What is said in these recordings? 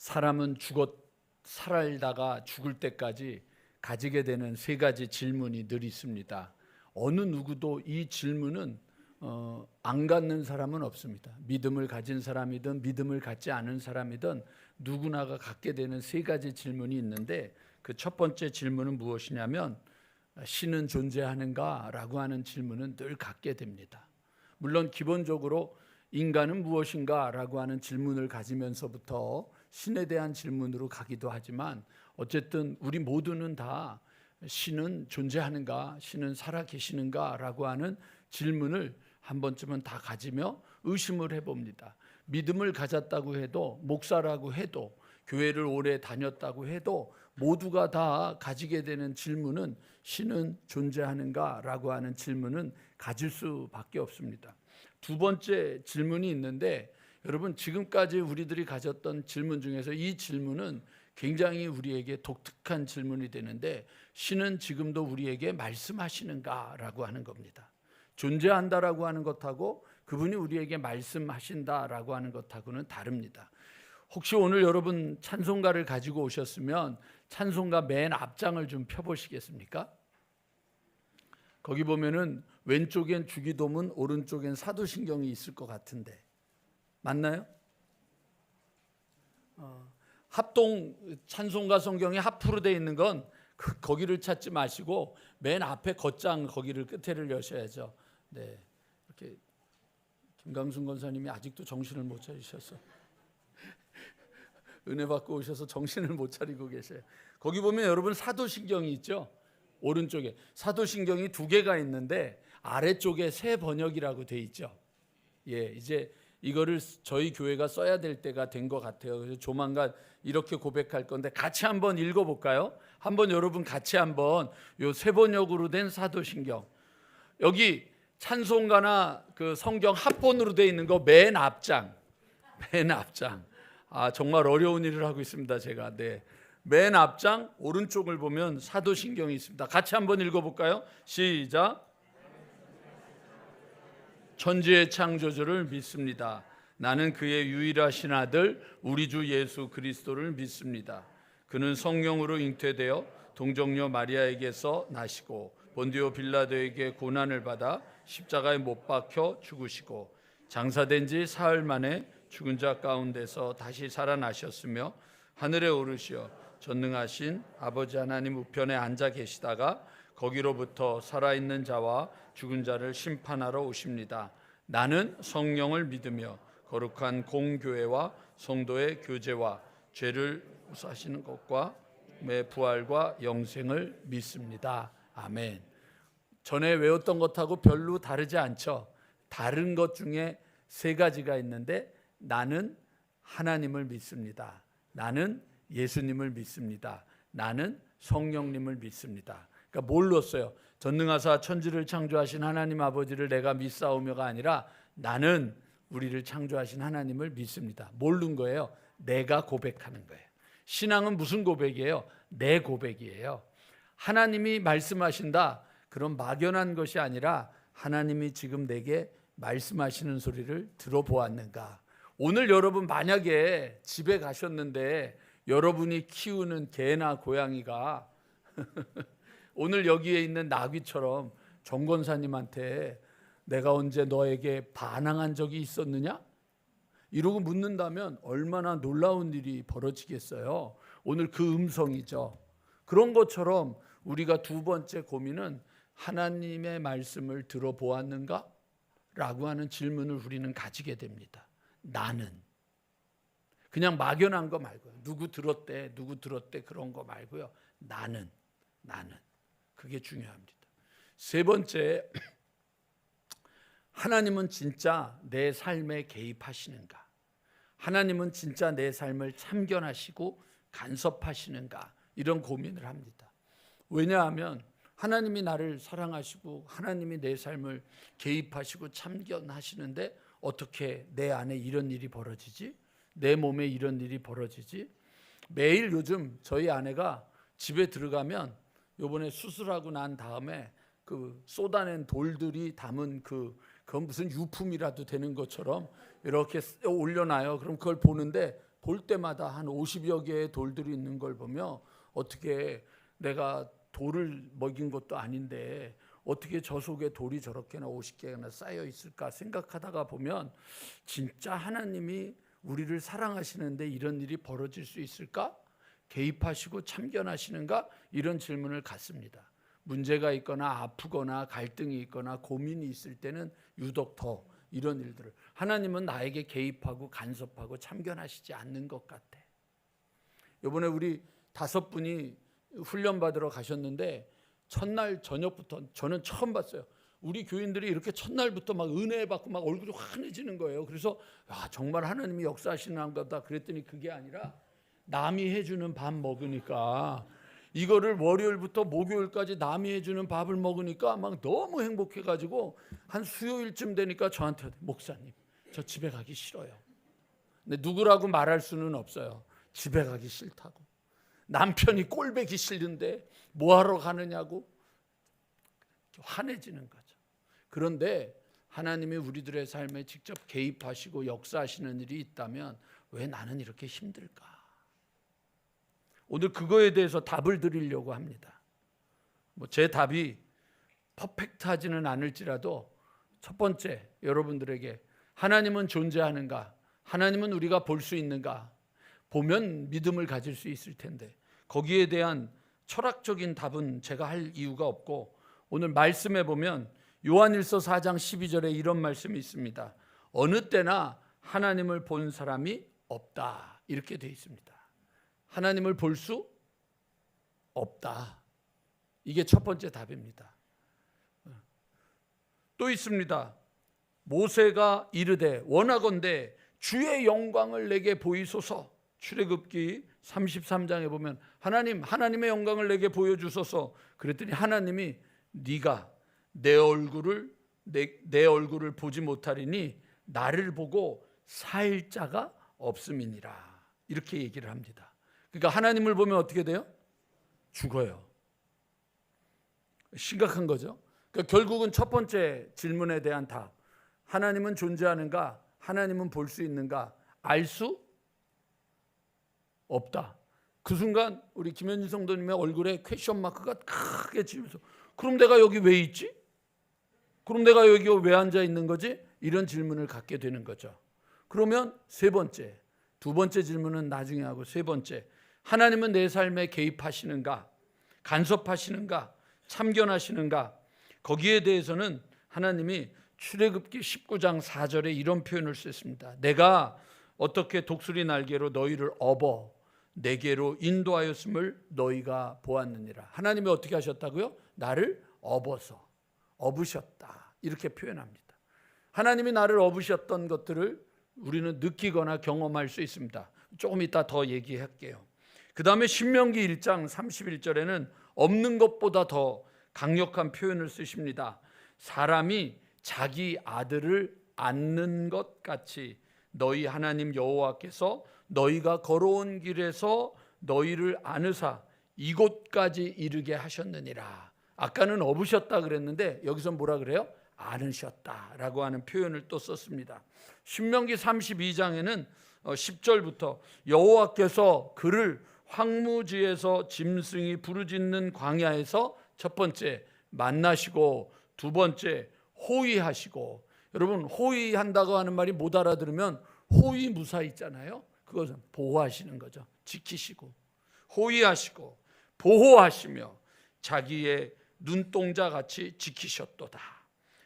사람은 살다가 죽을 때까지 가지게 되는 세 가지 질문이 늘 있습니다. 어느 누구도 이 질문은 안 갖는 사람은 없습니다. 믿음을 가진 사람이든 믿음을 갖지 않은 사람이든 누구나가 갖게 되는 세 가지 질문이 있는데, 그 첫 번째 질문은 무엇이냐면 신은 존재하는가? 라고 하는 질문은 늘 갖게 됩니다. 물론 기본적으로 인간은 무엇인가? 라고 하는 질문을 가지면서부터 신에 대한 질문으로 가기도 하지만, 어쨌든 우리 모두는 다 신은 존재하는가? 신은 살아계시는가? 라고 하는 질문을 한 번쯤은 다 가지며 의심을 해봅니다. 믿음을 가졌다고 해도, 목사라고 해도, 교회를 오래 다녔다고 해도 모두가 다 가지게 되는 질문은 신은 존재하는가? 라고 하는 질문은 가질 수밖에 없습니다. 두 번째 질문이 있는데, 여러분 지금까지 우리들이 가졌던 질문 중에서 이 질문은 굉장히 우리에게 독특한 질문이 되는데, 신은 지금도 우리에게 말씀하시는가? 라고 하는 겁니다. 존재한다라고 하는 것하고 그분이 우리에게 말씀하신다라고 하는 것하고는 다릅니다. 혹시 오늘 여러분 찬송가를 가지고 오셨으면 찬송가 맨 앞장을 좀 펴보시겠습니까? 거기 보면은 왼쪽엔 주기도문, 오른쪽엔 사도신경이 있을 것 같은데 맞나요? 합동 찬송가 성경이 합으로 되어 있는 건 거기를 찾지 마시고 맨 앞에 겉장 거기를 끝에를 여셔야죠. 네, 이렇게 김강순 권사님이 아직도 정신을 못 차리셔서 은혜 받고 오셔서 정신을 못 차리고 계세요. 거기 보면 여러분 사도신경이 있죠. 오른쪽에 사도신경이 두 개가 있는데 아래쪽에 새 번역이라고 돼 있죠. 예, 이제 이거를 저희 교회가 써야 될 때가 된 것 같아요. 그래서 조만간 이렇게 고백할 건데 같이 한번 읽어볼까요? 한번 여러분 같이 한번 요 새 번역으로 된 사도신경, 여기 찬송가나 그 성경 합본으로 돼 있는 거 맨 앞장. 정말 어려운 일을 하고 있습니다 제가. 네, 맨 앞장 오른쪽을 보면 사도신경이 있습니다. 같이 한번 읽어볼까요? 시작. 천지의 창조주를 믿습니다. 나는 그의 유일하신 아들 우리 주 예수 그리스도를 믿습니다. 그는 성령으로 잉태되어 동정녀 마리아에게서 나시고 본디오 빌라도에게 고난을 받아 십자가에 못 박혀 죽으시고 장사된 지 사흘 만에 죽은 자 가운데서 다시 살아나셨으며 하늘에 오르시어 전능하신 아버지 하나님 우편에 앉아 계시다가 거기로부터 살아있는 자와 죽은 자를 심판하러 오십니다. 나는 성령을 믿으며 거룩한 공교회와 성도의 교제와 죄를 사시는 것과 매 부활과 영생을 믿습니다. 아멘. 전에 외웠던 것하고 별로 다르지 않죠. 다른 것 중에 세 가지가 있는데, 나는 하나님을 믿습니다. 나는 예수님을 믿습니다. 나는 성령님을 믿습니다. 그러니까 뭘로 써요? 전능하사 천지를 창조하신 하나님 아버지를 내가 믿사오며가 아니라 나는 우리를 창조하신 하나님을 믿습니다. 모르는 거예요. 내가 고백하는 거예요. 신앙은 무슨 고백이에요? 내 고백이에요. 하나님이 말씀하신다. 그런 막연한 것이 아니라 하나님이 지금 내게 말씀하시는 소리를 들어보았는가? 오늘 여러분 만약에 집에 가셨는데 여러분이 키우는 개나 고양이가 오늘 여기에 있는 나귀처럼 정 권사님한테 내가 언제 너에게 반항한 적이 있었느냐? 이러고 묻는다면 얼마나 놀라운 일이 벌어지겠어요. 오늘 그 음성이죠. 그런 것처럼 우리가 두 번째 고민은 하나님의 말씀을 들어보았는가? 라고 하는 질문을 우리는 가지게 됩니다. 나는 그냥 막연한 거 말고요. 누구 들었대 그런 거 말고요. 나는 그게 중요합니다. 세 번째, 하나님은 진짜 내 삶에 개입하시는가? 하나님은 진짜 내 삶을 참견하시고 간섭하시는가? 이런 고민을 합니다. 왜냐하면 하나님이 나를 사랑하시고 하나님이 내 삶을 개입하시고 참견하시는데 어떻게 내 안에 이런 일이 벌어지지? 내 몸에 이런 일이 벌어지지? 매일 요즘 저희 아내가 집에 들어가면 요번에 수술하고 난 다음에 그 쏟아낸 돌들이 담은 그건 무슨 유품이라도 되는 것처럼 이렇게 올려놔요. 그럼 그걸 보는데 볼 때마다 한 50여 개의 돌들이 있는 걸 보며 어떻게 내가 돌을 먹인 것도 아닌데 어떻게 저 속에 돌이 저렇게나 50개나 쌓여 있을까 생각하다가 보면 진짜 하나님이 우리를 사랑하시는데 이런 일이 벌어질 수 있을까? 개입하시고 참견하시는가? 이런 질문을 갖습니다. 문제가 있거나 아프거나 갈등이 있거나 고민이 있을 때는 유독 더 이런 일들을 하나님은 나에게 개입하고 간섭하고 참견하시지 않는 것 같아. 이번에 우리 5분이 훈련 받으러 가셨는데 첫날 저녁부터 저는 처음 봤어요. 우리 교인들이 이렇게 첫날부터 막 은혜 받고 막 얼굴이 환해지는 거예요. 그래서 정말 하나님이 역사하시는 거다 그랬더니 그게 아니라 남이 해주는 밥 먹으니까 이거를 월요일부터 목요일까지 남이 해주는 밥을 먹으니까 막 너무 행복해가지고 한 수요일쯤 되니까 저한테 목사님 저 집에 가기 싫어요. 근데 누구라고 말할 수는 없어요. 집에 가기 싫다고. 남편이 꼴보기 싫은데 뭐하러 가느냐고 환해지는 거죠. 그런데 하나님이 우리들의 삶에 직접 개입하시고 역사하시는 일이 있다면 왜 나는 이렇게 힘들까? 오늘 그거에 대해서 답을 드리려고 합니다. 제 답이 퍼펙트하지는 않을지라도 첫 번째 여러분들에게 하나님은 존재하는가? 하나님은 우리가 볼 수 있는가? 보면 믿음을 가질 수 있을 텐데 거기에 대한 철학적인 답은 제가 할 이유가 없고 오늘 말씀에 보면 요한일서 4장 12절에 이런 말씀이 있습니다. 어느 때나 하나님을 본 사람이 없다 이렇게 되어 있습니다. 하나님을 볼 수 없다. 이게 첫 번째 답입니다. 또 있습니다. 모세가 이르되 원하건대 주의 영광을 내게 보이소서. 출애굽기 33장에 보면 하나님의 영광을 내게 보여주소서. 그랬더니 하나님이 네가 내 얼굴을 보지 못하리니 나를 보고 살 자가 없음이니라. 이렇게 얘기를 합니다. 그러니까 하나님을 보면 어떻게 돼요? 죽어요. 심각한 거죠. 그러니까 결국은 첫 번째 질문에 대한 답. 하나님은 존재하는가? 하나님은 볼 수 있는가? 알 수 없다. 그 순간 우리 김현진 성도님의 얼굴에 퀘션 마크가 크게 지면서 그럼 내가 여기 왜 있지? 그럼 내가 여기 왜 앉아 있는 거지? 이런 질문을 갖게 되는 거죠. 그러면 세 번째, 두 번째 질문은 나중에 하고 세 번째, 하나님은 내 삶에 개입하시는가? 간섭하시는가? 참견하시는가? 거기에 대해서는 하나님이 출애굽기 19장 4절에 이런 표현을 썼습니다. 내가 어떻게 독수리 날개로 너희를 업어 내게로 인도하였음을 너희가 보았느니라. 하나님이 어떻게 하셨다고요? 나를 업으셨다. 이렇게 표현합니다. 하나님이 나를 업으셨던 것들을 우리는 느끼거나 경험할 수 있습니다. 조금 이따 더 얘기할게요. 그 다음에 신명기 1장 31절에는 없는 것보다 더 강력한 표현을 쓰십니다. 사람이 자기 아들을 안는 것 같이 너희 하나님 여호와께서 너희가 걸어온 길에서 너희를 안으사 이곳까지 이르게 하셨느니라. 아까는 업으셨다 그랬는데 여기서 뭐라 그래요? 안으셨다라고 하는 표현을 또 썼습니다. 신명기 32장에는 10절부터 여호와께서 그를 황무지에서 짐승이 부르짖는 광야에서 첫 번째 만나시고 두 번째 호위하시고, 여러분 호위한다고 하는 말이 못 알아들으면 호위무사 있잖아요. 그것은 보호하시는 거죠. 지키시고 호위하시고 보호하시며 자기의 눈동자같이 지키셨도다.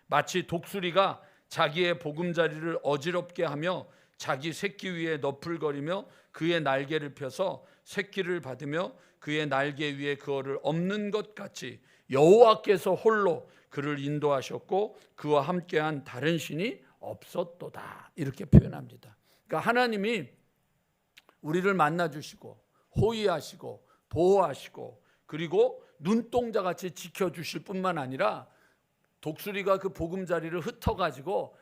마치 독수리가 자기의 보금자리를 어지럽게 하며 자기 새끼 위에 너풀거리며 그의 날개를 펴서 새끼를 받으며 그의 날개 위에 그어를 엎는 것 같이 여호와께서 홀로 그를 인도하셨고 그와 함께한 다른 신이 없었도다. 이렇게 표현합니다. 그러니까 하나님이 우리를 만나주시고 호위하시고 보호하시고 그리고 눈동자같이 지켜주실 뿐만 아니라 독수리가 그 보금자리를 흩어가지고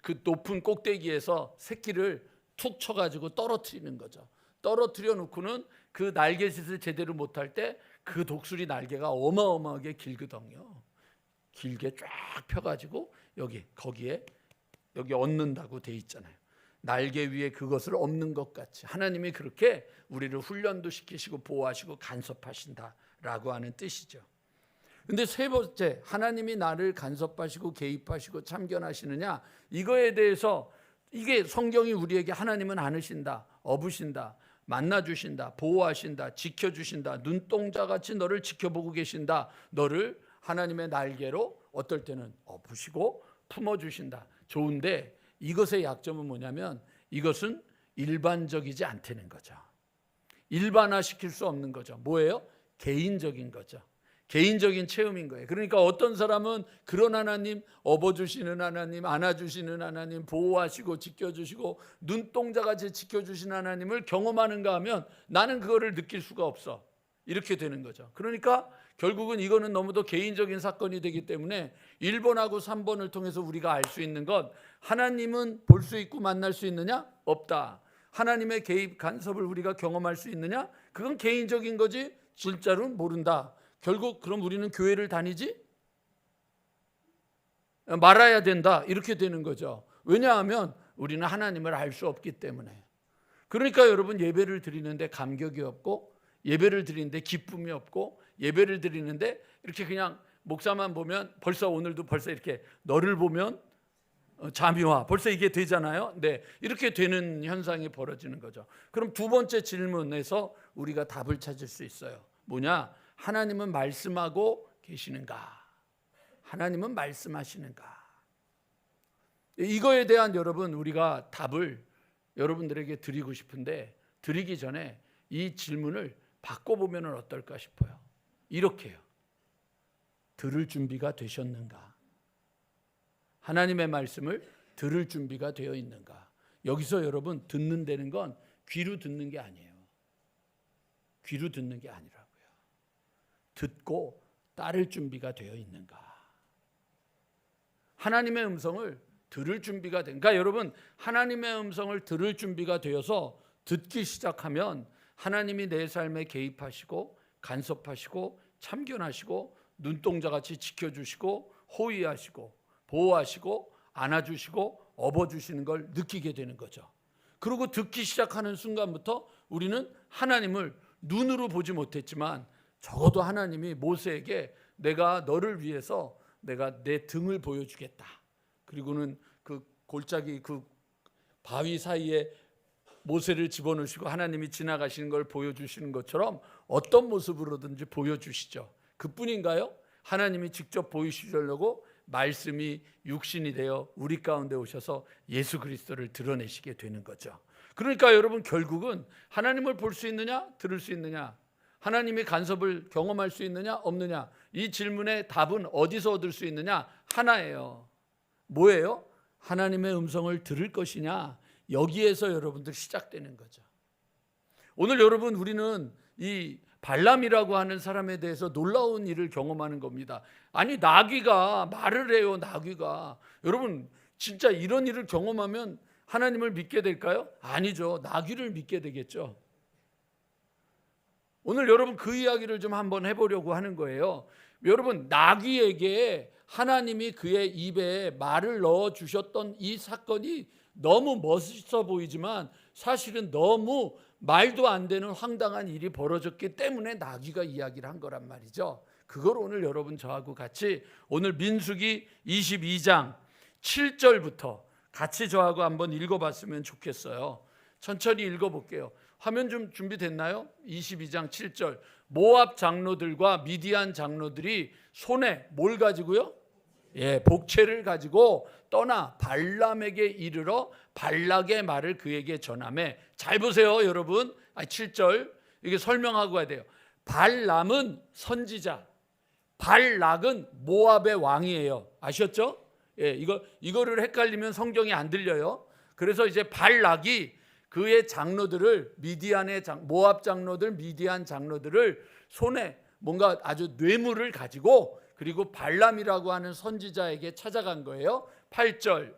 그 높은 꼭대기에서 새끼를 툭 쳐가지고 떨어뜨리는 거죠. 떨어뜨려 놓고는 그 날개짓을 제대로 못할 때 그 독수리 날개가 어마어마하게 길거든요. 길게 쫙 펴가지고 거기에 여기 얹는다고 돼 있잖아요. 날개 위에 그것을 엎는 것 같이 하나님이 그렇게 우리를 훈련도 시키시고 보호하시고 간섭하신다라고 하는 뜻이죠. 근데 세 번째, 하나님이 나를 간섭하시고 개입하시고 참견하시느냐, 이거에 대해서 이게 성경이 우리에게 하나님은 안으신다, 업으신다, 만나주신다, 보호하신다, 지켜주신다, 눈동자같이 너를 지켜보고 계신다, 너를 하나님의 날개로 어떨 때는 엎으시고 품어주신다. 좋은데 이것의 약점은 뭐냐면 이것은 일반적이지 않다는 거죠. 일반화시킬 수 없는 거죠. 뭐예요? 개인적인 거죠. 개인적인 체험인 거예요. 그러니까 어떤 사람은 그런 하나님, 업어주시는 하나님, 안아주시는 하나님, 보호하시고 지켜주시고 눈동자같이 지켜주신 하나님을 경험하는가 하면 나는 그거를 느낄 수가 없어. 이렇게 되는 거죠. 그러니까 결국은 이거는 너무도 개인적인 사건이 되기 때문에 1번하고 3번을 통해서 우리가 알 수 있는 건, 하나님은 볼 수 있고 만날 수 있느냐? 없다. 하나님의 개입 간섭을 우리가 경험할 수 있느냐? 그건 개인적인 거지 진짜로는 모른다. 결국 그럼 우리는 교회를 다니지 말아야 된다, 이렇게 되는 거죠. 왜냐하면 우리는 하나님을 알 수 없기 때문에. 그러니까 여러분, 예배를 드리는데 감격이 없고, 예배를 드리는데 기쁨이 없고, 예배를 드리는데 이렇게 그냥 목사만 보면 벌써 오늘도 벌써 이렇게 너를 보면 잠이 와, 벌써 이게 되잖아요. 네, 이렇게 되는 현상이 벌어지는 거죠. 그럼 두 번째 질문에서 우리가 답을 찾을 수 있어요. 뭐냐? 하나님은 말씀하고 계시는가? 하나님은 말씀하시는가? 이거에 대한 여러분, 우리가 답을 여러분들에게 드리고 싶은데, 드리기 전에 이 질문을 바꿔보면 어떨까 싶어요. 이렇게요. 들을 준비가 되셨는가? 하나님의 말씀을 들을 준비가 되어 있는가? 여기서 여러분, 듣는다는 건 귀로 듣는 게 아니에요. 귀로 듣는 게 아니라고요. 듣고 따를 준비가 되어 있는가? 하나님의 음성을 들을 준비가 된. 그러니까 여러분, 하나님의 음성을 들을 준비가 되어서 듣기 시작하면 하나님이 내 삶에 개입하시고 간섭하시고 참견하시고 눈동자같이 지켜주시고 호위하시고 보호하시고 안아주시고 업어주시는 걸 느끼게 되는 거죠. 그리고 듣기 시작하는 순간부터 우리는 하나님을 눈으로 보지 못했지만 적어도 하나님이 모세에게 내가 너를 위해서 내가 내 등을 보여주겠다. 그리고는 그 골짜기 그 바위 사이에 모세를 집어넣으시고 하나님이 지나가시는 걸 보여주시는 것처럼 어떤 모습으로든지 보여주시죠. 그뿐인가요? 하나님이 직접 보이시려고 말씀이 육신이 되어 우리 가운데 오셔서 예수 그리스도를 드러내시게 되는 거죠. 그러니까 여러분, 결국은 하나님을 볼 수 있느냐, 들을 수 있느냐, 하나님의 간섭을 경험할 수 있느냐 없느냐, 이 질문의 답은 어디서 얻을 수 있느냐? 하나예요. 뭐예요? 하나님의 음성을 들을 것이냐, 여기에서 여러분들 시작되는 거죠. 오늘 여러분, 우리는 이 발람이라고 하는 사람에 대해서 놀라운 일을 경험하는 겁니다. 아니, 나귀가 말을 해요. 나귀가. 여러분, 진짜 이런 일을 경험하면 하나님을 믿게 될까요? 아니죠. 나귀를 믿게 되겠죠. 오늘 여러분, 그 이야기를 좀 한번 해보려고 하는 거예요. 여러분, 나귀에게 하나님이 그의 입에 말을 넣어주셨던 이 사건이 너무 멋있어 보이지만 사실은 너무 말도 안 되는 황당한 일이 벌어졌기 때문에 나귀가 이야기를 한 거란 말이죠. 그걸 오늘 여러분 저하고 같이 오늘 민수기 22장 7절부터 같이 저하고 한번 읽어봤으면 좋겠어요. 천천히 읽어볼게요. 화면 좀 준비됐나요? 22장 7절. 모압 장로들과 미디안 장로들이 손에 뭘 가지고요? 복채를 가지고 떠나 발람에게 이르러 발락의 말을 그에게 전하매. 잘 보세요, 여러분. 7절 이게 설명하고 가야 돼요. 발람은 선지자, 발락은 모압의 왕이에요. 아셨죠? 이거를 헷갈리면 성경이 안 들려요. 그래서 이제 발락이 그의 장로들을, 미디안의 모압 장로들, 미디안 장로들을 손에 뭔가 아주 뇌물을 가지고, 그리고 발람이라고 하는 선지자에게 찾아간 거예요. 8절.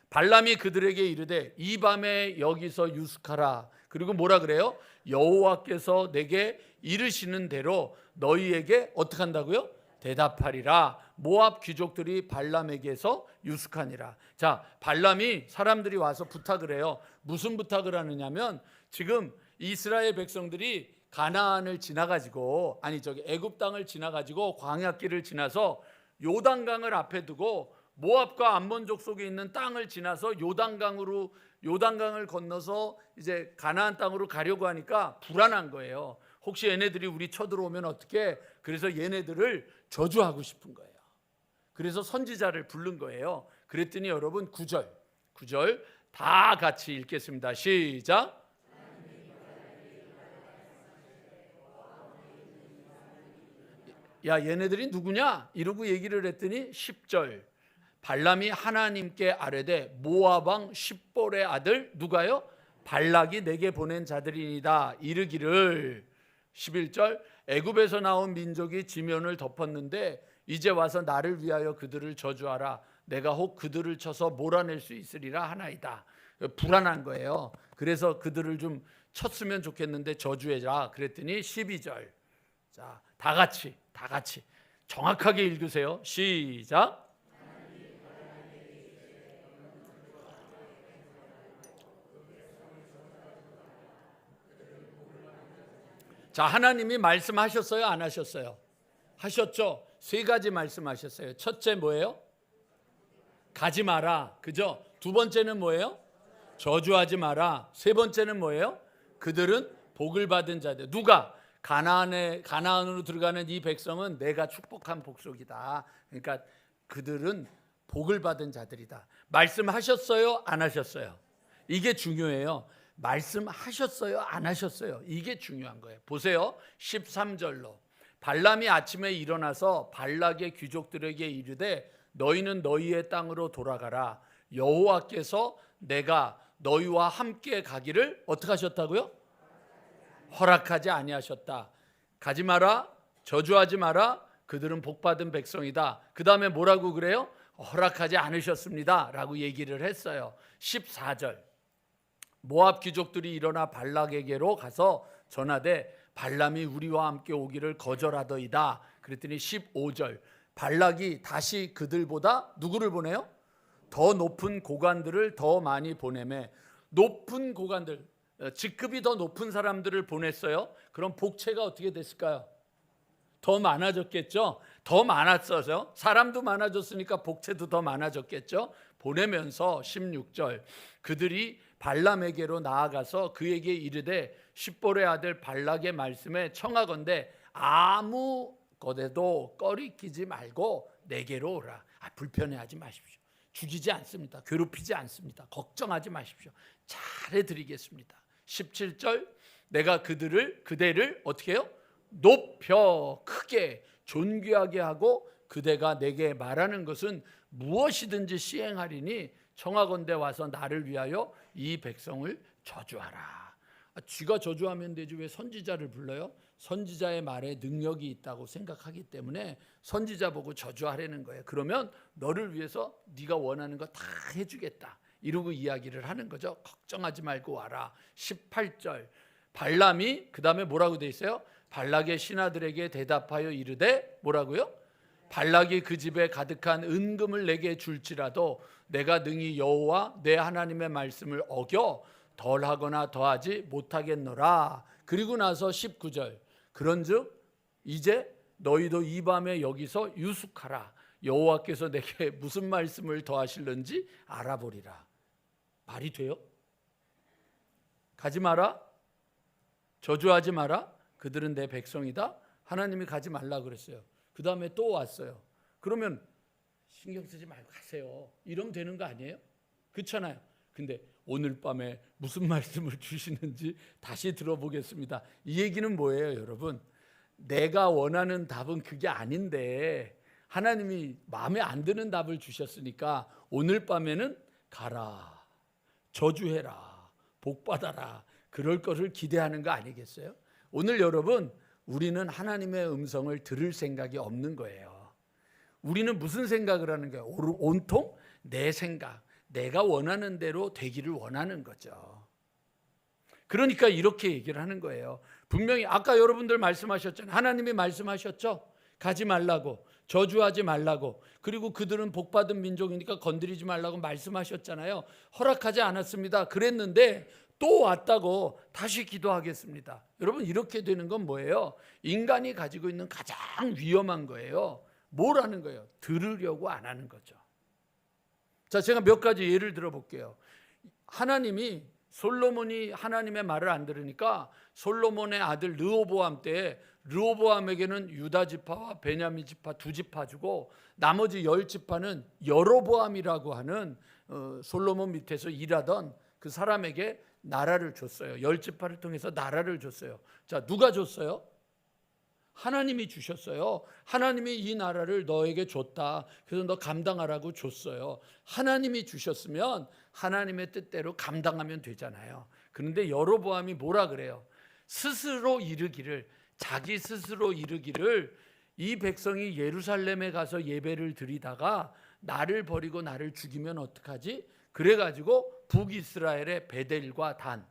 발람이 그들에게 이르되 이 밤에 여기서 유숙하라. 그리고 뭐라 그래요? 여호와께서 내게 이르시는 대로 너희에게 어떻게 한다고요? 대답하리라. 모압 귀족들이 발람에게서 유숙하니라. 자, 발람이 사람들이 와서 부탁을 해요. 무슨 부탁을 하느냐면 지금 이스라엘 백성들이 가나안을 지나가지고 애굽 땅을 지나가지고 광야길을 지나서 요단강을 앞에 두고 모압과 암몬족 속에 있는 땅을 지나서 요단강을 건너서 이제 가나안 땅으로 가려고 하니까 불안한 거예요. 혹시 얘네들이 우리 쳐들어오면 어떻게? 그래서 얘네들을 저주하고 싶은 거예요. 그래서 선지자를 부른 거예요. 그랬더니 여러분 9절 다 같이 읽겠습니다. 시작. 야, 얘네들이 누구냐? 이러고 얘기를 했더니 10절 발람이 하나님께 아뢰되 모압 왕 십볼의 아들 누가요? 발락이 내게 보낸 자들이니이다. 이르기를 11절 애굽에서 나온 민족이 지면을 덮었는데 이제 와서 나를 위하여 그들을 저주하라. 내가 혹 그들을 쳐서 몰아낼 수 있으리라 하나이다. 불안한 거예요. 그래서 그들을 좀 쳤으면 좋겠는데 저주해라. 그랬더니 12절 자, 다 같이 정확하게 읽으세요. 시작. 자, 하나님이 말씀하셨어요? 안 하셨어요? 하셨죠? 세 가지 말씀하셨어요. 첫째 뭐예요? 가지 마라. 그죠? 두 번째는 뭐예요? 저주하지 마라. 세 번째는 뭐예요? 그들은 복을 받은 자들. 누가? 가나안으로 들어가는 이 백성은 내가 축복한 복속이다. 그러니까 그들은 복을 받은 자들이다. 말씀하셨어요? 안 하셨어요? 이게 중요해요. 말씀하셨어요? 안 하셨어요? 이게 중요한 거예요. 보세요. 13절로 발람이 아침에 일어나서 발락의 귀족들에게 이르되 너희는 너희의 땅으로 돌아가라. 여호와께서 내가 너희와 함께 가기를 어떻게 하셨다고요? 허락하지 아니하셨다. 가지 마라. 저주하지 마라. 그들은 복받은 백성이다. 그 다음에 뭐라고 그래요? 허락하지 않으셨습니다 라고 얘기를 했어요. 14절 모압 귀족들이 일어나 발락에게로 가서 전하되 발람이 우리와 함께 오기를 거절하더이다. 그랬더니 15절 발락이 다시 그들보다 누구를 보내요? 더 높은 고관들을 더 많이 보내매. 높은 고관들, 직급이 더 높은 사람들을 보냈어요. 그럼 복채가 어떻게 됐을까요? 더 많아졌겠죠. 더 많았어서 사람도 많아졌으니까 복채도 더 많아졌겠죠. 보내면서 16절 그들이 발람에게로 나아가서 그에게 이르되 십볼의 아들 발락의 말씀에 청하건대 아무 것에도 꺼리끼지 말고 내게로 오라. 불편해하지 마십시오. 죽이지 않습니다. 괴롭히지 않습니다. 걱정하지 마십시오. 잘해드리겠습니다. 17절 내가 그대를 어떻게 해요? 높여 크게 존귀하게 하고 그대가 내게 말하는 것은 무엇이든지 시행하리니 청하건대 와서 나를 위하여 이 백성을 저주하라. 쥐가 저주하면 되지 왜 선지자를 불러요? 선지자의 말에 능력이 있다고 생각하기 때문에 선지자 보고 저주하라는 거예요. 그러면 너를 위해서 네가 원하는 거 다 해주겠다. 이러고 이야기를 하는 거죠. 걱정하지 말고 와라. 18절 발람이 그 다음에 뭐라고 돼 있어요? 발락의 신하들에게 대답하여 이르되 뭐라고요? 발락이 그 집에 가득한 은금을 내게 줄지라도 내가 능히 여호와 내 하나님의 말씀을 어겨 덜하거나 더하지 못하겠노라. 그리고 나서 19절 그런즉 이제 너희도 이 밤에 여기서 유숙하라. 여호와께서 내게 무슨 말씀을 더하실는지 알아보리라. 말이 돼요? 가지 마라. 저주하지 마라. 그들은 내 백성이다. 하나님이 가지 말라 그랬어요. 그 다음에 또 왔어요. 그러면 신경 쓰지 말고 가세요. 이러면 되는 거 아니에요? 그렇잖아요. 근데 오늘 밤에 무슨 말씀을 주시는지 다시 들어보겠습니다. 이 얘기는 뭐예요, 여러분? 내가 원하는 답은 그게 아닌데 하나님이 마음에 안 드는 답을 주셨으니까 오늘 밤에는 가라, 저주해라, 복받아라 그럴 것을 기대하는 거 아니겠어요? 오늘 여러분 우리는 하나님의 음성을 들을 생각이 없는 거예요. 우리는 무슨 생각을 하는 거예요? 온통 내 생각, 내가 원하는 대로 되기를 원하는 거죠. 그러니까 이렇게 얘기를 하는 거예요. 분명히 아까 여러분들 말씀하셨잖아요. 하나님이 말씀하셨죠. 가지 말라고, 저주하지 말라고, 그리고 그들은 복받은 민족이니까 건드리지 말라고 말씀하셨잖아요. 허락하지 않았습니다. 그랬는데 또 왔다고 다시 기도하겠습니다. 여러분, 이렇게 되는 건 뭐예요? 인간이 가지고 있는 가장 위험한 거예요. 뭐라는 거예요? 들으려고 안 하는 거죠. 자, 제가 몇 가지 예를 들어 볼게요. 하나님이, 솔로몬이 하나님의 말을 안 들으니까 솔로몬의 아들 르호보암 때 르호보암에게는 유다 지파와 베냐민 지파 두 지파 주고 나머지 10지파는 여로보암이라고 하는 솔로몬 밑에서 일하던 그 사람에게 나라를 줬어요. 10지파를 통해서 나라를 줬어요. 자, 누가 줬어요? 하나님이 주셨어요. 하나님이 이 나라를 너에게 줬다. 그래서 너 감당하라고 줬어요. 하나님이 주셨으면 하나님의 뜻대로 감당하면 되잖아요. 그런데 여로보암이 뭐라 그래요? 스스로 이르기를, 자기 스스로 이르기를, 이 백성이 예루살렘에 가서 예배를 드리다가 나를 버리고 나를 죽이면 어떡하지? 그래가지고 북이스라엘의 베델과 단,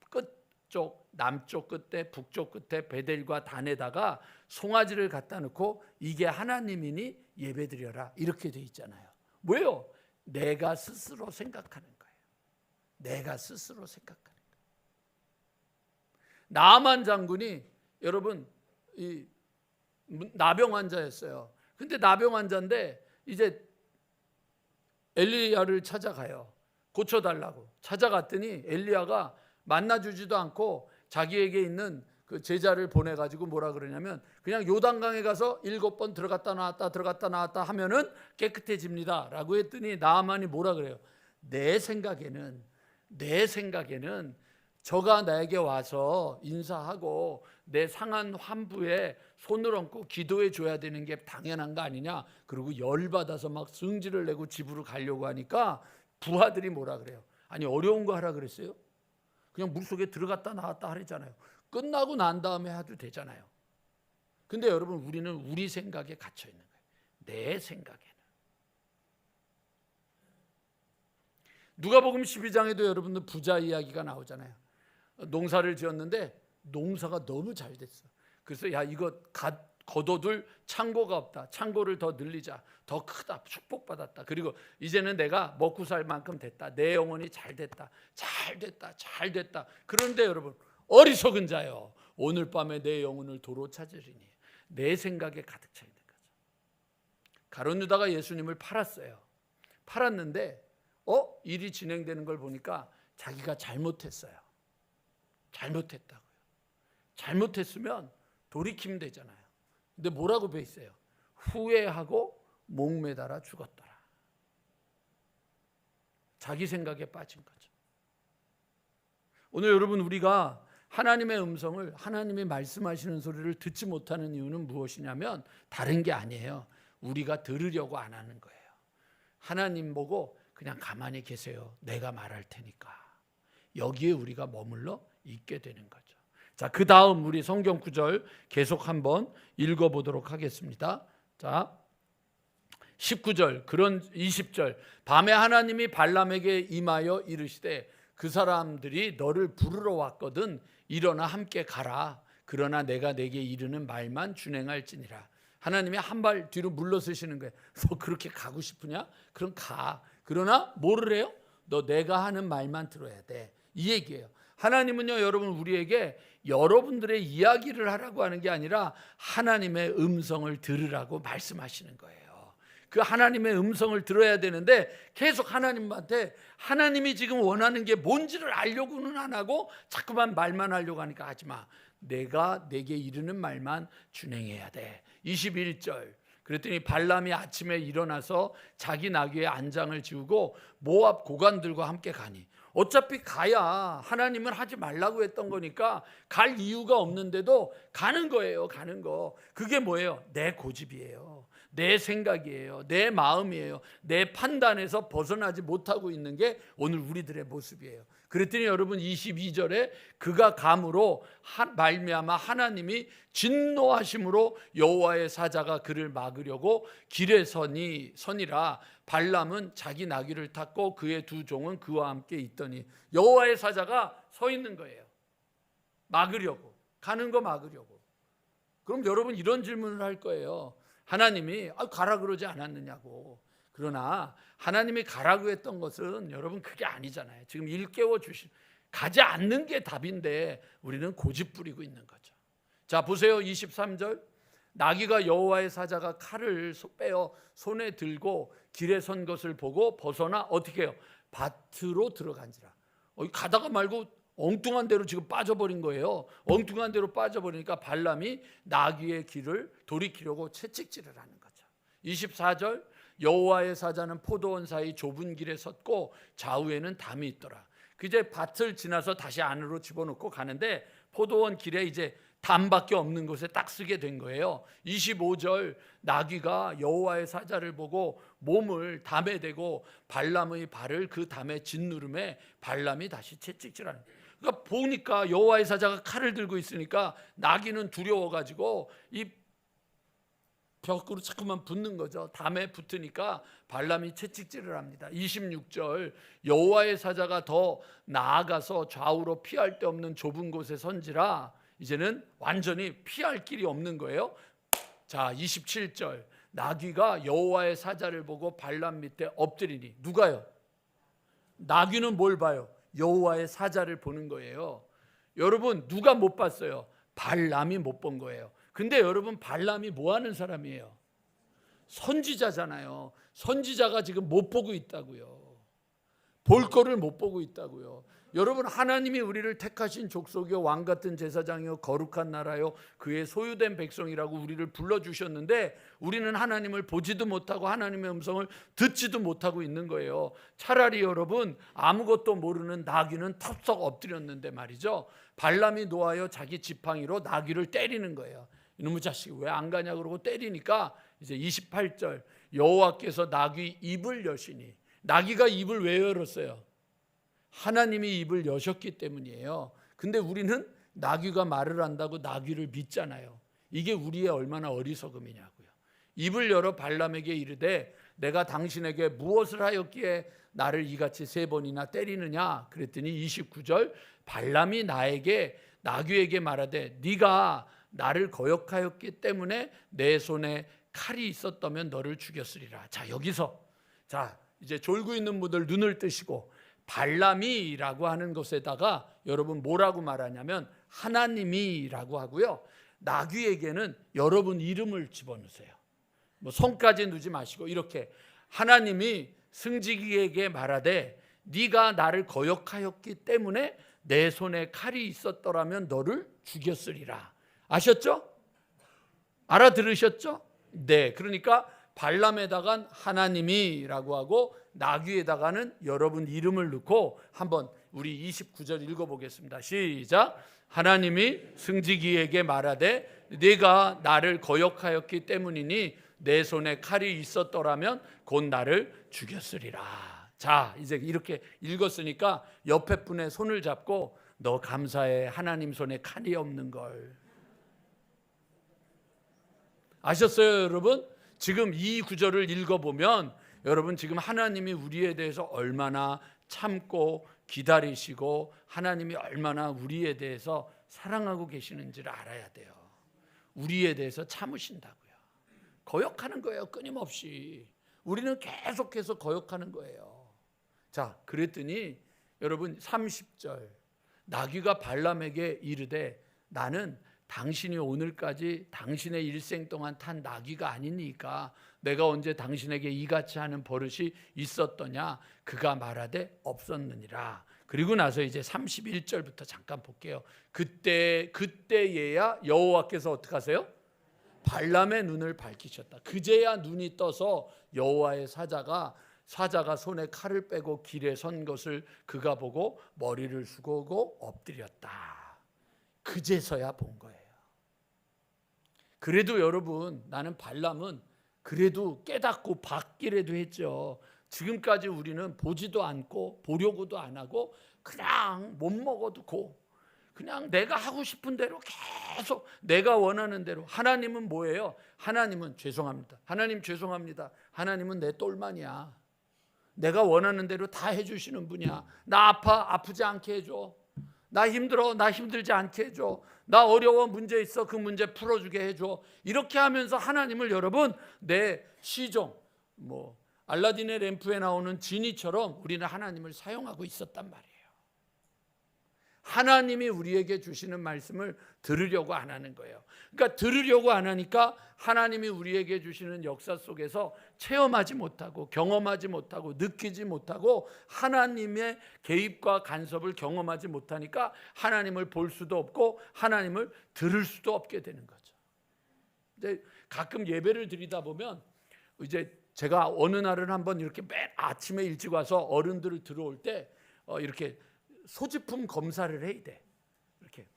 끝쪽 남쪽 끝에 북쪽 끝에 베델과 단에다가 송아지를 갖다 놓고 이게 하나님이니 예배드려라, 이렇게 돼 있잖아요. 왜요? 내가 스스로 생각하는 거예요. 내가 스스로 생각하는 거예요. 나아만 장군이, 여러분, 이 나병 환자였어요. 근데 나병 환자인데 이제 엘리야를 찾아가요. 고쳐달라고 찾아갔더니 엘리야가 만나주지도 않고 자기에게 있는 그 제자를 보내가지고 뭐라 그러냐면, 그냥 요단강에 가서 7번 들어갔다 나왔다 들어갔다 나왔다 하면은 깨끗해집니다 라고 했더니 나아만이 뭐라 그래요? 내 생각에는 저가 나에게 와서 인사하고 내 상한 환부에 손을 얹고 기도해 줘야 되는 게 당연한 거 아니냐. 그리고 열받아서 막 승질을 내고 집으로 가려고 하니까 부하들이 뭐라 그래요? 아니, 어려운 거 하라 그랬어요? 그냥 물속에 들어갔다 나왔다 하랬잖아요. 끝나고 난 다음에 해도 되잖아요. 근데 여러분, 우리는 우리 생각에 갇혀 있는 거예요. 내 생각에는. 누가복음 12장에도 여러분들 부자 이야기가 나오잖아요. 농사를 지었는데 농사가 너무 잘 됐어. 그래서 야, 이거 거둬둘 창고가 없다. 창고를 더 늘리자. 더 크다. 축복받았다. 그리고 이제는 내가 먹고 살 만큼 됐다. 내 영혼이 잘 됐다. 잘 됐다. 그런데 여러분, 어리석은 자요, 오늘 밤에 내 영혼을 도로 찾으리니. 내 생각에 가득 차 있는 거죠. 가룟 유다가 예수님을 팔았어요. 팔았는데 일이 진행되는 걸 보니까 자기가 잘못했어요. 잘못했다고요. 잘못했으면 돌이키면 되잖아요. 근데 뭐라고 돼 있어요? 후회하고 목매달아 죽었더라. 자기 생각에 빠진 거죠. 오늘 여러분, 우리가 하나님의 음성을, 하나님이 말씀하시는 소리를 듣지 못하는 이유는 무엇이냐면 다른 게 아니에요. 우리가 들으려고 안 하는 거예요. 하나님 보고 그냥 가만히 계세요. 내가 말할 테니까. 여기에 우리가 머물러 있게 되는 거죠. 자, 그 다음 우리 성경 구절 계속 한번 읽어보도록 하겠습니다. 자, 19절, 20절. 밤에 하나님이 발람에게 임하여 이르시되 그 사람들이 너를 부르러 왔거든 일어나 함께 가라. 그러나 내가 내게 이르는 말만 준행할지니라. 하나님이 한 발 뒤로 물러서시는 거예요. 너 그렇게 가고 싶으냐? 그럼 가. 그러나 뭐를 해요? 너 내가 하는 말만 들어야 돼. 이 얘기예요. 하나님은요, 여러분, 우리에게 여러분들의 이야기를 하라고 하는 게 아니라 하나님의 음성을 들으라고 말씀하시는 거예요. 그 하나님의 음성을 들어야 되는데 계속 하나님한테 하나님이 지금 원하는 게 뭔지를 알려고는 안 하고 자꾸만 말만 하려고 하니까 하지 마. 내가 내게 이르는 말만 준행해야 돼. 21절. 그랬더니 발람이 아침에 일어나서 자기 나귀의 안장을 지우고 모압 고관들과 함께 가니, 어차피 가야 하나님은 하지 말라고 했던 거니까 갈 이유가 없는데도 가는 거예요. 가는 거. 그게 뭐예요? 내 고집이에요. 내 생각이에요. 내 마음이에요. 내 판단에서 벗어나지 못하고 있는 게 오늘 우리들의 모습이에요. 그랬더니 여러분, 22절에 그가 감으로 말미암아 하나님이 진노하심으로 여호와의 사자가 그를 막으려고 길에 서니라. 발람은 자기 나귀를 탔고 그의 두 종은 그와 함께 있더니, 여호와의 사자가 서 있는 거예요. 막으려고, 가는 거 막으려고. 그럼 여러분 이런 질문을 할 거예요. 하나님이 가라 그러지 않았느냐고. 그러나 하나님이 가라고 했던 것은 여러분 그게 아니잖아요. 지금 일깨워 주신, 가지 않는 게 답인데 우리는 고집 부리고 있는 거죠. 자 보세요. 23절. 나귀가 여호와의 사자가 칼을 빼어 손에 들고 길에 선 것을 보고 벗어나 어떻게 해요? 밭으로 들어간지라. 가다가 말고 엉뚱한 데로 지금 빠져버린 거예요. 엉뚱한 데로 빠져버리니까 발람이 나귀의 길을 돌이키려고 채찍질을 하는 거죠. 24절. 여호와의 사자는 포도원 사이 좁은 길에 섰고 좌우에는 담이 있더라. 이제 밭을 지나서 다시 안으로 집어넣고 가는데 포도원 길에 이제 담밖에 없는 곳에 딱 쓰게 된 거예요. 25절. 나귀가 여호와의 사자를 보고 몸을 담에 대고 발람의 발을 그 담에 짓누름에 발람이 다시 채찍질하는 거예요. 그러니까 보니까 여호와의 사자가 칼을 들고 있으니까 나귀는 두려워가지고 이 벽으로 자꾸만 붙는 거죠. 담에 붙으니까 발람이 채찍질을 합니다. 26절. 여호와의 사자가 더 나아가서 좌우로 피할 데 없는 좁은 곳에 선지라. 이제는 완전히 피할 길이 없는 거예요. 자 27절. 나귀가 여호와의 사자를 보고 발람 밑에 엎드리니. 누가요? 나귀는 뭘 봐요? 여호와의 사자를 보는 거예요. 여러분 누가 못 봤어요? 발람이 못 본 거예요. 근데 여러분 발람이 뭐 하는 사람이에요? 선지자잖아요. 선지자가 지금 못 보고 있다고요. 볼 거를 못 보고 있다고요. 여러분 하나님이 우리를 택하신 족속이요 왕 같은 제사장이요 거룩한 나라요 그의 소유된 백성이라고 우리를 불러주셨는데 우리는 하나님을 보지도 못하고 하나님의 음성을 듣지도 못하고 있는 거예요. 차라리 여러분 아무것도 모르는 나귀는 탑석 엎드렸는데 말이죠. 발람이 노하여 자기 지팡이로 나귀를 때리는 거예요. 이놈의 자식 왜 안 가냐 그러고 때리니까 이제 28절. 여호와께서 나귀 입을 여시니. 나귀가 입을 왜 열었어요? 하나님이 입을 여셨기 때문이에요. 근데 우리는 나귀가 말을 한다고 나귀를 믿잖아요. 이게 우리의 얼마나 어리석음이냐고요. 입을 열어 발람에게 이르되 내가 당신에게 무엇을 하였기에 나를 이같이 3번이나 때리느냐. 그랬더니 29절. 발람이 나귀에게 말하되 네가 나를 거역하였기 때문에 내 손에 칼이 있었다면 너를 죽였으리라. 자 여기서 자 이제 졸고 있는 분들 눈을 뜨시고 발람이라고 하는 것에다가 여러분 뭐라고 말하냐면 하나님이라고 하고요. 나귀에게는 여러분 이름을 집어넣으세요. 뭐 성까지 넣지 마시고 이렇게 하나님이 승지기에게 말하되 네가 나를 거역하였기 때문에 내 손에 칼이 있었더라면 너를 죽였으리라. 아셨죠? 알아들으셨죠? 네. 그러니까 발람에다간 하나님이라고 하고 나귀에다가는 여러분 이름을 넣고 한번 우리 29절 읽어보겠습니다. 시작. 하나님이 승지기에게 말하되 네가 나를 거역하였기 때문이니 내 손에 칼이 있었더라면 곧 나를 죽였으리라. 자 이제 이렇게 읽었으니까 옆에 분의 손을 잡고 너 감사해. 하나님 손에 칼이 없는 걸. 아셨어요 여러분? 지금 이 구절을 읽어보면 여러분 지금 하나님이 우리에 대해서 얼마나 참고 기다리시고 하나님이 얼마나 우리에 대해서 사랑하고 계시는지를 알아야 돼요. 우리에 대해서 참으신다고요. 거역하는 거예요. 끊임없이. 우리는 계속해서 거역하는 거예요. 자 그랬더니 여러분 30절. 나귀가 발람에게 이르되 나는 당신이 오늘까지 당신의 일생 동안 탄 나귀가 아니니까 내가 언제 당신에게 이같이 하는 버릇이 있었더냐. 그가 말하되 없었느니라. 그리고 나서 이제 31절부터 잠깐 볼게요. 그때예야 여호와께서 어떻게 하세요? 발람의 눈을 밝히셨다. 그제야 눈이 떠서 여호와의 사자가 손에 칼을 빼고 길에 선 것을 그가 보고 머리를 숙이고 엎드렸다. 그제서야 본 거예요. 그래도 여러분 나는 발람은 그래도 깨닫고 받기라도 했죠. 지금까지 우리는 보지도 않고 보려고도 안 하고 그냥 못 먹어도 그냥 내가 하고 싶은 대로 계속 내가 원하는 대로. 하나님은 뭐예요? 하나님은 죄송합니다. 하나님 죄송합니다. 하나님은 내 똘만이야. 내가 원하는 대로 다 해주시는 분이야. 나 아프지 않게 해줘. 나 힘들어, 나 힘들지 않게 해줘. 나 어려워, 문제 있어, 그 문제 풀어주게 해줘. 이렇게 하면서 하나님을 여러분 내 시종, 알라딘의 램프에 나오는 지니처럼 우리는 하나님을 사용하고 있었단 말이에요. 하나님이 우리에게 주시는 말씀을 들으려고 안 하는 거예요. 그러니까 들으려고 안 하니까 하나님이 우리에게 주시는 역사 속에서 체험하지 못하고 경험하지 못하고 느끼지 못하고 하나님의 개입과 간섭을 경험하지 못하니까 하나님을 볼 수도 없고 하나님을 들을 수도 없게 되는 거죠. 이제 가끔 예배를 드리다 보면 이제 제가 어느 날은 한번 이렇게 맨 아침에 일찍 와서 어른들을 들어올 때 이렇게 소지품 검사를 해야 돼. 이렇게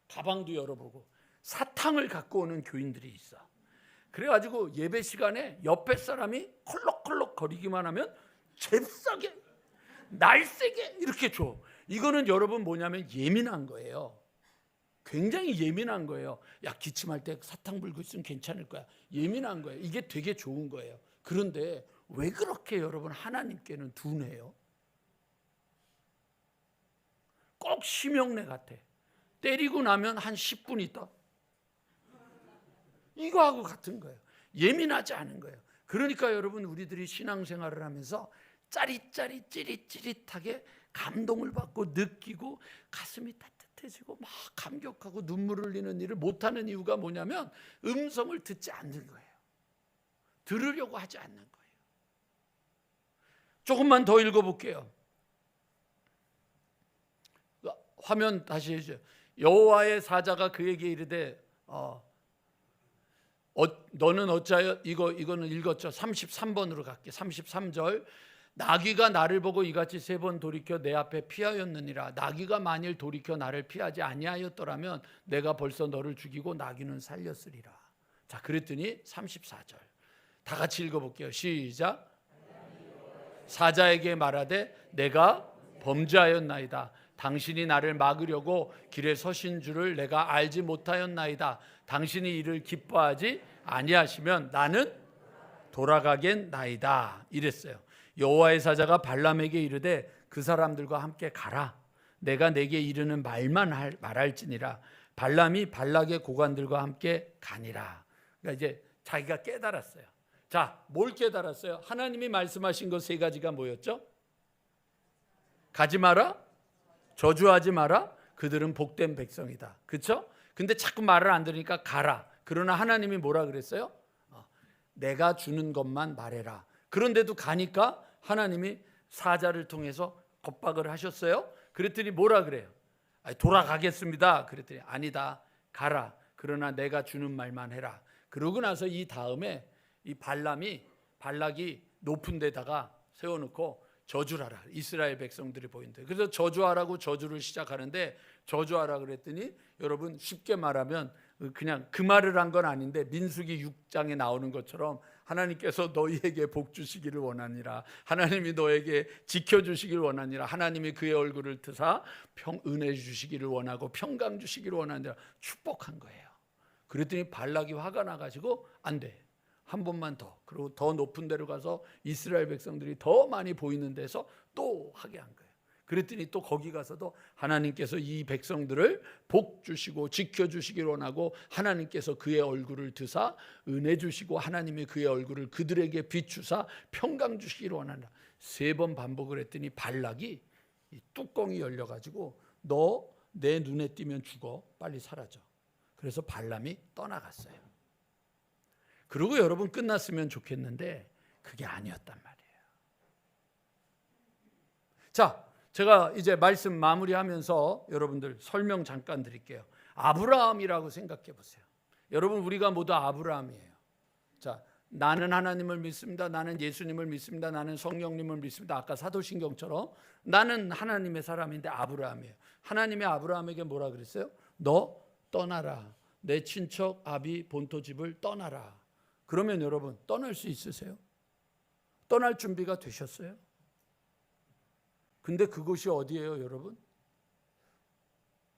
가방도 열어보고 사탕을 갖고 오는 교인들이 있어. 그래가지고 예배 시간에 옆에 사람이 콜록콜록 거리기만 하면 잽싸게 날쌔게 이렇게 줘. 이거는 여러분 뭐냐면 예민한 거예요. 굉장히 예민한 거예요. 야, 기침할 때 사탕 불고 있으면 괜찮을 거야. 예민한 거예요. 이게 되게 좋은 거예요. 그런데 왜 그렇게 여러분 하나님께는 둔해요? 꼭 심형래 같아. 때리고 나면 한 10분 있다. 이거하고 같은 거예요. 예민하지 않은 거예요. 그러니까 여러분 우리들이 신앙생활을 하면서 짜릿짜릿 찌릿찌릿하게 감동을 받고 느끼고 가슴이 따뜻해지고 막 감격하고 눈물 흘리는 일을 못하는 이유가 뭐냐면 음성을 듣지 않는 거예요. 들으려고 하지 않는 거예요. 조금만 더 읽어볼게요. 화면 다시 해주세요. 여호와의 사자가 그에게 이르되 너는 어찌하여 이거는 읽었죠. 33번으로 갈게. 33절. 나귀가 나를 보고 이같이 3번 돌이켜 내 앞에 피하였느니라. 나귀가 만일 돌이켜 나를 피하지 아니하였더라면 내가 벌써 너를 죽이고 나귀는 살렸으리라. 자, 그랬더니 34절. 다 같이 읽어볼게요. 시작. 사자에게 말하되 내가 범죄하였나이다. 당신이 나를 막으려고 길에 서신 줄을 내가 알지 못하였나이다. 당신이 이를 기뻐하지 아니하시면 나는 돌아가겠나이다. 이랬어요. 여호와의 사자가 발람에게 이르되 그 사람들과 함께 가라. 내가 내게 이르는 말만 말할지니라. 발람이 발락의 고관들과 함께 가니라. 그러니까 이제 자기가 깨달았어요. 자, 뭘 깨달았어요? 하나님이 말씀하신 것 3가지가 뭐였죠? 가지 마라, 저주하지 마라, 그들은 복된 백성이다. 그렇죠? 근데 자꾸 말을 안 들으니까 가라. 그러나 하나님이 뭐라 그랬어요? 내가 주는 것만 말해라. 그런데도 가니까 하나님이 사자를 통해서 겁박을 하셨어요. 그랬더니 뭐라 그래요? 돌아가겠습니다. 그랬더니 아니다, 가라. 그러나 내가 주는 말만 해라. 그러고 나서 이 다음에 이 발락이 높은 데다가 세워놓고 저주를 하라. 이스라엘 백성들이 보인대. 그래서 저주하라고 저주를 시작하는데 저주하라 그랬더니 여러분 쉽게 말하면 그냥 그 말을 한 건 아닌데 민수기 6장에 나오는 것처럼 하나님께서 너희에게 복 주시기를 원하니라. 하나님이 너에게 지켜주시기를 원하니라. 하나님이 그의 얼굴을 드사 은혜 주시기를 원하고 평강 주시기를 원하니라. 축복한 거예요. 그랬더니 발락이 화가 나가지고 안 돼. 한 번만 더. 그리고 더 높은 데로 가서 이스라엘 백성들이 더 많이 보이는 데서 또 하게 한 거예요. 그랬더니 또 거기 가서도 하나님께서 이 백성들을 복 주시고 지켜주시길 원하고 하나님께서 그의 얼굴을 드사 은혜 주시고 하나님의 그의 얼굴을 그들에게 비추사 평강 주시길 원한다. 3번 반복을 했더니 발락이 이 뚜껑이 열려가지고 너 내 눈에 띄면 죽어. 빨리 사라져. 그래서 발람이 떠나갔어요. 그리고 여러분 끝났으면 좋겠는데 그게 아니었단 말이에요. 자, 제가 이제 말씀 마무리하면서 여러분들 설명 잠깐 드릴게요. 아브라함이라고 생각해 보세요. 여러분 우리가 모두 아브라함이에요. 자, 나는 하나님을 믿습니다. 나는 예수님을 믿습니다. 나는 성령님을 믿습니다. 아까 사도신경처럼 나는 하나님의 사람인데 아브라함이에요. 하나님이 아브라함에게 뭐라 그랬어요? 너 떠나라. 내 친척 아비 본토 집을 떠나라. 그러면 여러분 떠날 수 있으세요? 떠날 준비가 되셨어요? 근데 그곳이 어디예요, 여러분?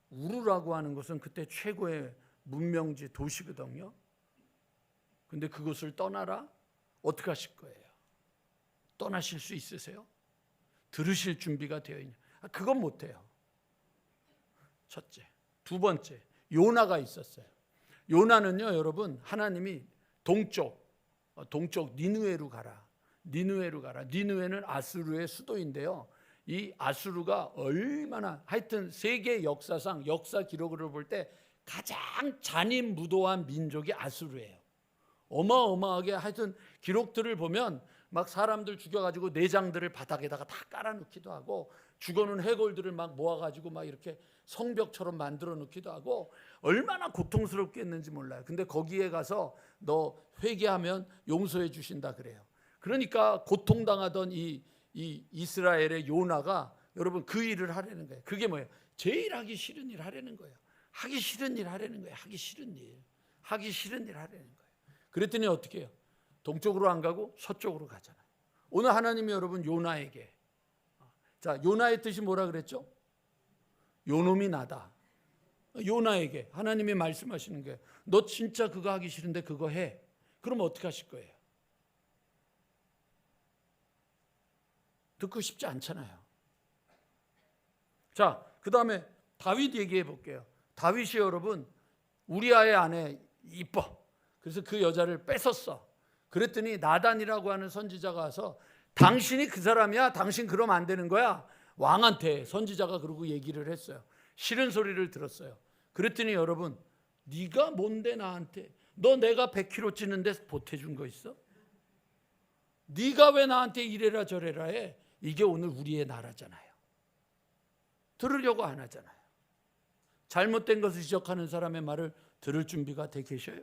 우르라고 하는 것은 그때 최고의 문명지 도시거든요. 근데 그곳을 떠나라? 어떻게 하실 거예요? 떠나실 수 있으세요? 들으실 준비가 되어 있냐? 그건 못해요. 첫째. 두 번째, 요나가 있었어요. 요나는요, 여러분, 하나님이 동쪽 니느웨로 가라. 니느웨로 가라. 니느웨는 아수르의 수도인데요. 이 아수르가 얼마나, 하여튼 세계 역사상 역사 기록을 볼 때 가장 잔인무도한 민족이 아수르예요. 어마어마하게, 하여튼 기록들을 보면 막 사람들 죽여가지고 내장들을 바닥에다가 다 깔아놓기도 하고, 죽어놓은 해골들을 막 모아가지고 막 이렇게 성벽처럼 만들어 놓기도 하고, 얼마나 고통스럽겠는지 몰라요. 근데 거기에 가서 너 회개하면 용서해 주신다 그래요. 그러니까 고통당하던 이 이스라엘의 요나가, 여러분, 그 일을 하려는 거예요. 그게 뭐예요? 제일 하기 싫은 일 하려는 거예요. 하기 싫은 일 하려는 거예요. 하기 싫은 일 하려는 거예요. 그랬더니 어떻게 해요? 동쪽으로 안 가고 서쪽으로 가잖아요. 오늘 하나님이 여러분 요나에게, 자, 요나의 뜻이 뭐라 그랬죠? 요놈이 나다. 요나에게 하나님이 말씀하시는 거예요. 너 진짜 그거 하기 싫은데 그거 해. 그럼 어떻게 하실 거예요? 듣고 싶지 않잖아요. 자, 그 다음에 다윗 얘기해 볼게요. 다윗이 여러분 우리아의 아내 이뻐. 그래서 그 여자를 뺏었어. 그랬더니 나단이라고 하는 선지자가 와서 당신이 그 사람이야? 당신 그러면 안 되는 거야? 왕한테 선지자가 그러고 얘기를 했어요. 싫은 소리를 들었어요. 그랬더니 여러분, 네가 뭔데 나한테, 너 내가 100kg 찌는데 보태준 거 있어? 네가 왜 나한테 이래라 저래라 해? 이게 오늘 우리의 나라잖아요. 들으려고 안 하잖아요. 잘못된 것을 지적하는 사람의 말을 들을 준비가 돼 계셔요?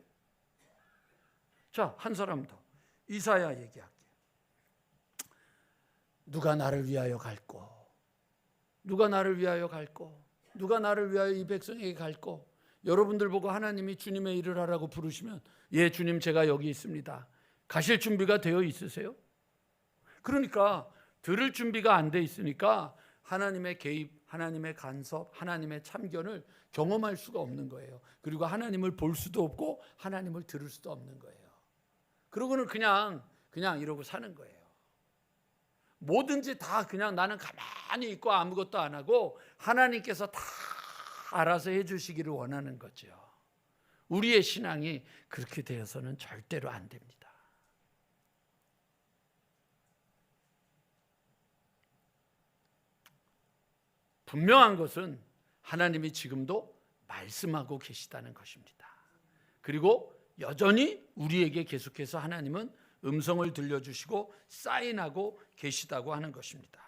자, 한 사람 더. 이사야 얘기할게요. 누가 나를 위하여 갈꼬? 누가 나를 위하여 갈꼬? 누가 나를 위하여 이 백성에게 갈꼬? 여러분들 보고 하나님이 주님의 일을 하라고 부르시면, 예, 주님 제가 여기 있습니다. 가실 준비가 되어 있으세요? 그러니까 들을 준비가 안 돼 있으니까 하나님의 개입, 하나님의 간섭, 하나님의 참견을 경험할 수가 없는 거예요. 그리고 하나님을 볼 수도 없고 하나님을 들을 수도 없는 거예요. 그러고는 그냥 이러고 사는 거예요. 뭐든지 다 그냥 나는 가만히 있고 아무것도 안 하고 하나님께서 다 알아서 해주시기를 원하는 거죠. 우리의 신앙이 그렇게 되어서는 절대로 안 됩니다. 분명한 것은 하나님이 지금도 말씀하고 계시다는 것입니다. 그리고 여전히 우리에게 계속해서 하나님은 음성을 들려주시고 사인하고 계시다고 하는 것입니다.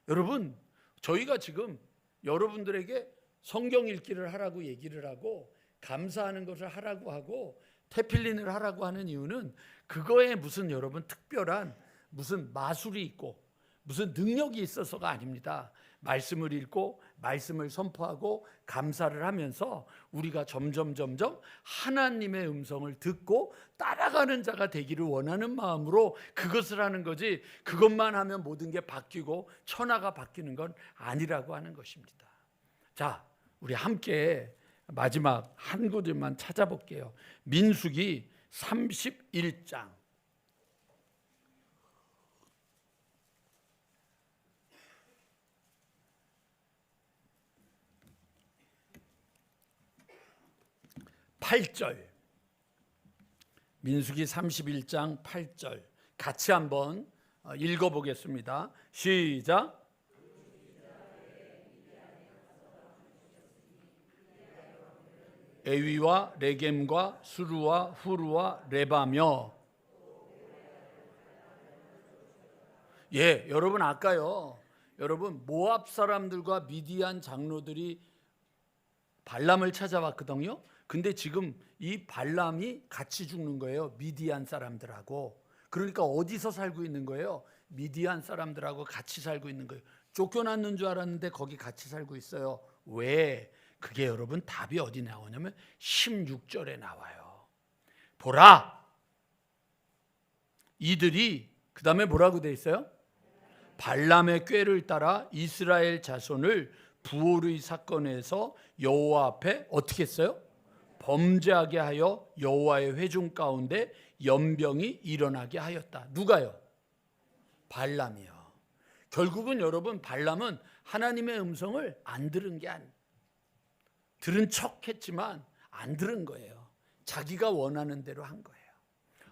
여러분, 저희가 지금 여러분들에게 성경 읽기를 하라고 얘기를 하고 감사하는 것을 하라고 하고 태필린을 하라고 하는 이유는 그거에 무슨 여러분 특별한 무슨 마술이 있고 무슨 능력이 있어서가 아닙니다. 말씀을 읽고 말씀을 선포하고 감사를 하면서 우리가 점점 하나님의 음성을 듣고 따라가는 자가 되기를 원하는 마음으로 그것을 하는 거지, 그것만 하면 모든 게 바뀌고 천하가 바뀌는 건 아니라고 하는 것입니다. 자, 우리 함께 마지막 한 구절만 찾아볼게요. 민수기 31장. (8절) 민수기 31장 8절 같이 한번 읽어보겠습니다. 시작. 에위와 레겜과 수루와 후루와 레바며. 예, 여러분 아까요, 여러분 모압 사람들과 미디안 장로들이 발람을 찾아왔거든요. 근데 지금 이 발람이 같이 죽는 거예요. 미디안 사람들하고. 그러니까 어디서 살고 있는 거예요? 미디안 사람들하고 같이 살고 있는 거예요. 쫓겨났는 줄 알았는데 거기 같이 살고 있어요. 왜? 그게 여러분 답이 어디 나오냐면 16절에 나와요. 보라, 이들이, 그 다음에 뭐라고 돼 있어요? 발람의 꾀를 따라 이스라엘 자손을 부올의 사건에서 여호와 앞에 어떻게 했어요? 범죄하게 하여 여호와의 회중 가운데 연병이 일어나게 하였다. 누가요? 발람이요. 결국은 여러분 발람은 하나님의 음성을 안 들은 게 아니에요. 들은 척했지만 안 들은 거예요. 자기가 원하는 대로 한 거예요.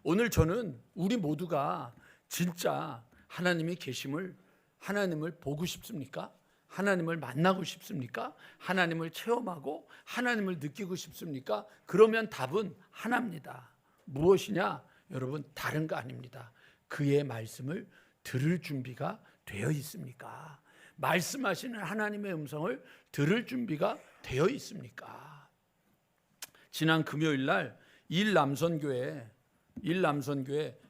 오늘 저는 우리 모두가 진짜 하나님이 계심을, 하나님을 보고 싶습니까? 하나님을 만나고 싶습니까? 하나님을 체험하고 하나님을 느끼고 싶습니까? 그러면 답은 하나입니다. 무엇이냐? 여러분, 다른 거 아닙니다. 그의 말씀을 들을 준비가 되어 있습니까? 말씀하시는 하나님의 음성을 들을 준비가 되어 있습니까? 지난 금요일 날 일남선교회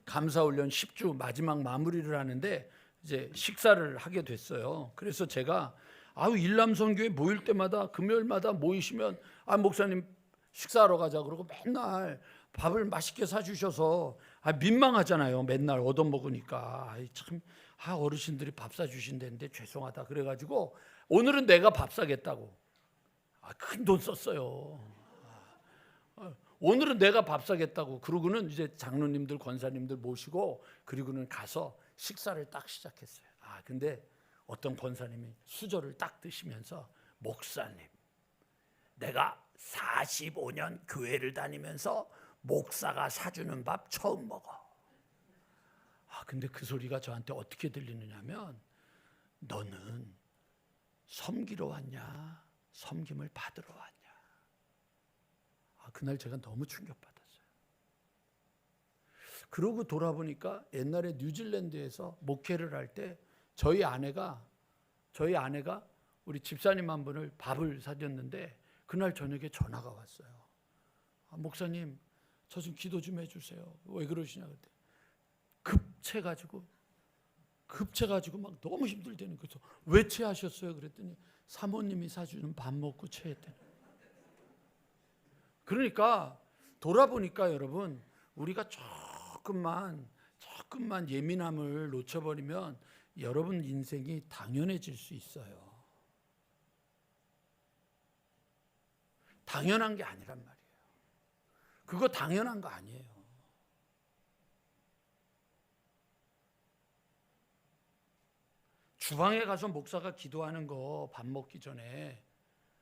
감사훈련 10주 마지막 마무리를 하는데 이제 식사를 하게 됐어요. 그래서 제가 일남선교회 모일 때마다 금요일마다 모이시면 목사님 식사하러 가자 그러고 맨날 밥을 맛있게 사주셔서 민망하잖아요. 맨날 얻어먹으니까 참 어르신들이 밥 사주신다는데 죄송하다 그래가지고 오늘은 내가 밥 사겠다고 큰 돈 썼어요. 오늘은 내가 밥 사겠다고 그러고는 이제 장로님들 권사님들 모시고 그리고는 가서 식사를 딱 시작했어요. 근데 어떤 권사님이 수저를 딱 드시면서 목사님, 내가 45년 교회를 다니면서 목사가 사주는 밥 처음 먹어. 근데 그 소리가 저한테 어떻게 들리느냐면 너는 섬기러 왔냐? 섬김을 받으러 왔냐? 그날 제가 너무 충격받았어요. 그러고 돌아보니까 옛날에 뉴질랜드에서 목회를 할 때 저희 아내가 우리 집사님 한 분을 밥을 사줬는데 그날 저녁에 전화가 왔어요. 목사님, 저 좀 기도 좀 해주세요. 왜 그러시냐 그랬더니 급체가지고 막 너무 힘들다는 거죠. 왜 체하셨어요? 그랬더니 사모님이 사주는 밥 먹고 체했대요. 그러니까 돌아보니까 여러분, 우리가 조금만 예민함을 놓쳐버리면 여러분 인생이 당연해질 수 있어요. 당연한 게 아니란 말이에요. 그거 당연한 거 아니에요. 주방에 가서 목사가 기도하는 거, 밥 먹기 전에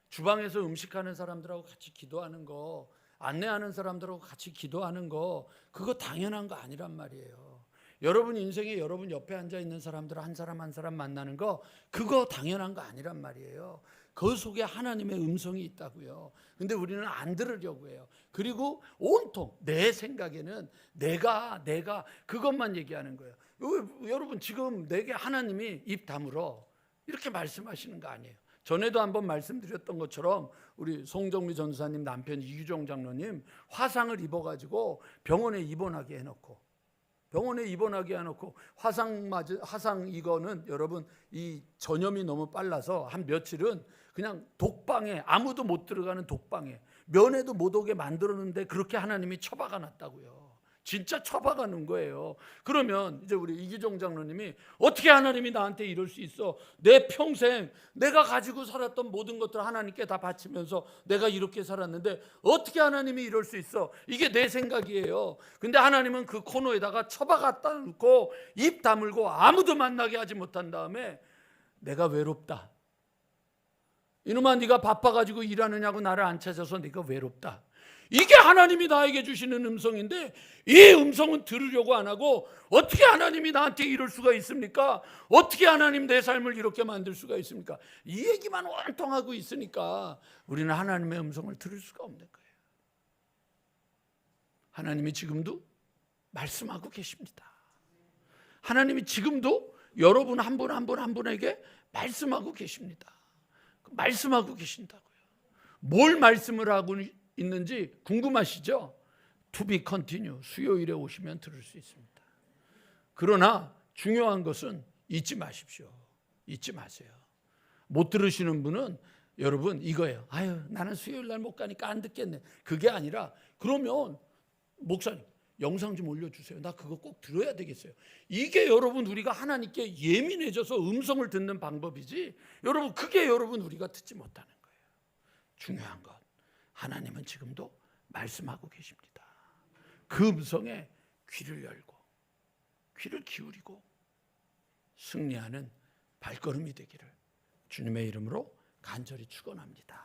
주방에서 음식하는 사람들하고 같이 기도하는 거, 안내하는 사람들하고 같이 기도하는 거, 그거 당연한 거 아니란 말이에요. 여러분 인생에 여러분 옆에 앉아 있는 사람들 한 사람 한 사람 만나는 거, 그거 당연한 거 아니란 말이에요. 그 속에 하나님의 음성이 있다고요. 근데 우리는 안 들으려고 해요. 그리고 온통 내 생각에는 내가 그것만 얘기하는 거예요. 여러분 지금 내게 하나님이 입 다물어 이렇게 말씀하시는 거 아니에요. 전에도 한번 말씀드렸던 것처럼 우리 송정미 전사님 남편 이규종 장로님 화상을 입어가지고 병원에 입원하게 해놓고 화상 이거는 여러분 이 전염이 너무 빨라서 한 며칠은 그냥 독방에 아무도 못 들어가는 독방에 면회도 못 오게 만들었는데 그렇게 하나님이 처박아 놨다고요. 진짜 처박아 놓은 거예요. 그러면 이제 우리 이기종 장로님이 어떻게 하나님이 나한테 이럴 수 있어? 내 평생 내가 가지고 살았던 모든 것들을 하나님께 다 바치면서 내가 이렇게 살았는데 어떻게 하나님이 이럴 수 있어? 이게 내 생각이에요. 근데 하나님은 그 코너에다가 처박았다 놓고 입 다물고 아무도 만나게 하지 못한 다음에 내가 외롭다. 이놈아 네가 바빠가지고 일하느냐고 나를 안 찾아서 네가 외롭다. 이게 하나님이 나에게 주시는 음성인데 이 음성은 들으려고 안 하고 어떻게 하나님이 나한테 이럴 수가 있습니까? 어떻게 하나님 내 삶을 이렇게 만들 수가 있습니까? 이 얘기만 온통 하고 있으니까 우리는 하나님의 음성을 들을 수가 없는 거예요. 하나님이 지금도 말씀하고 계십니다. 하나님이 지금도 여러분 한 분 한 분에게 말씀하고 계십니다. 말씀하고 계신다고요. 뭘 말씀을 하고 있는지 궁금하시죠? To be continue. 수요일에 오시면 들을 수 있습니다. 그러나 중요한 것은 잊지 마십시오. 잊지 마세요. 못 들으시는 분은 여러분 이거예요. 나는 수요일 날 못 가니까 안 듣겠네. 그게 아니라 그러면 목사님 영상 좀 올려주세요. 나 그거 꼭 들어야 되겠어요. 이게 여러분 우리가 하나님께 예민해져서 음성을 듣는 방법이지 여러분 그게 여러분 우리가 듣지 못하는 거예요. 중요한 것 하나님은 지금도 말씀하고 계십니다. 그 음성에 귀를 열고 귀를 기울이고 승리하는 발걸음이 되기를 주님의 이름으로 간절히 축원합니다.